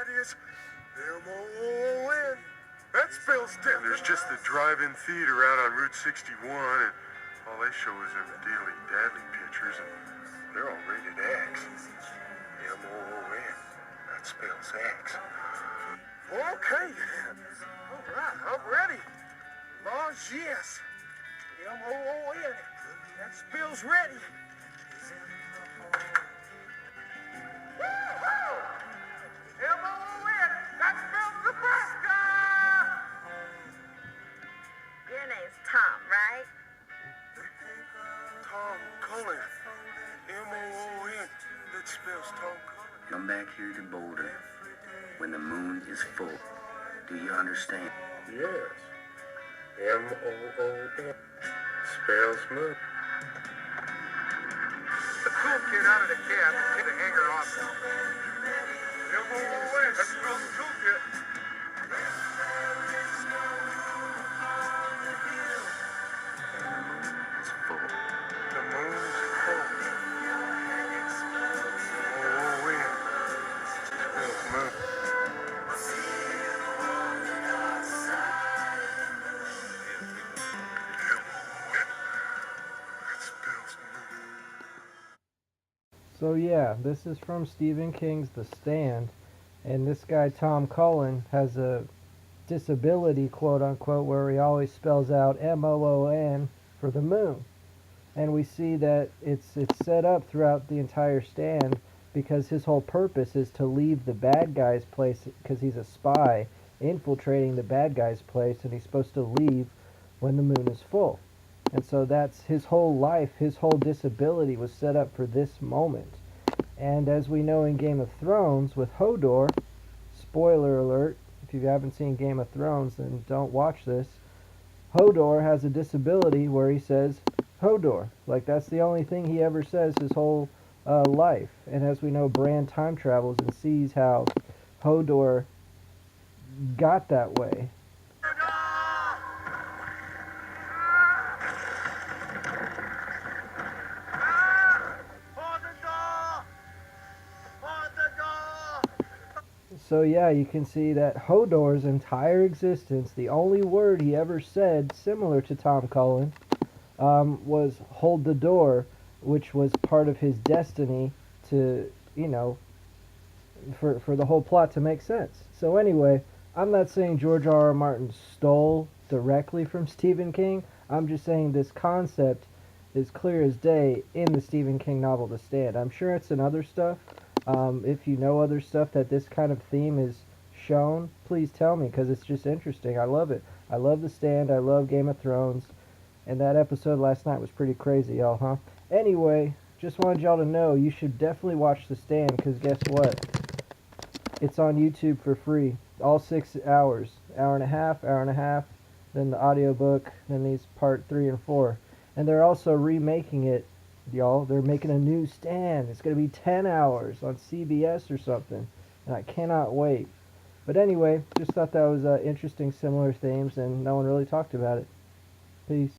that is M-O-O-N. That spells death. And there's just the drive-in theater out on Route 61, and all they show is them diddly daddly pictures, and they're all rated X. M-O-O-N. That spells X. Okay, then. All right, I'm ready. Laws, yes. M-O-O-N. That spells ready. Woo-hoo! M-O-O-N. That spells Nebraska! Your name's Tom, right? Tom Cullen. M-O-O-N. That spells Tom Cullen. Come back here to Boulder when the moon is full. Do you understand? Yes. M-O-O-N. Spells moon. The cool kid out of the cab hit the hanger off. M-O-O-N. That spells cool kid. It's full. The moon's full. M-O-O-N. Spells moon. So yeah, this is from Stephen King's The Stand, and this guy Tom Cullen has a disability, quote unquote, where he always spells out M-O-O-N for the moon. And we see that it's set up throughout the entire Stand because his whole purpose is to leave the bad guy's place because he's a spy infiltrating the bad guy's place, and he's supposed to leave when the moon is full. And so that's his whole life, his whole disability was set up for this moment. And as we know in Game of Thrones with Hodor, spoiler alert, if you haven't seen Game of Thrones, then don't watch this. Hodor has a disability where he says Hodor. Like, that's the only thing he ever says his whole life. And as we know, Bran time travels and sees how Hodor got that way. So yeah, you can see that Hodor's entire existence, the only word he ever said, similar to Tom Cullen, was hold the door, which was part of his destiny to, you know, for the whole plot to make sense. So anyway, I'm not saying George R.R. Martin stole directly from Stephen King. I'm just saying this concept is clear as day in the Stephen King novel The Stand. I'm sure it's in other stuff. If you know other stuff that this kind of theme is shown, please tell me, because it's just interesting. I love it. I love The Stand. I love Game of Thrones. And that episode last night was pretty crazy, y'all, huh? Anyway, just wanted y'all to know you should definitely watch The Stand, because guess what? It's on YouTube for free. All 6 hours. Hour and a half, then the audiobook, then these part 3 and 4. And they're also remaking it, y'all. They're making a new Stand. It's going to be 10 hours on CBS or something. And I cannot wait. But anyway, just thought that was interesting, similar themes, and no one really talked about it. Peace.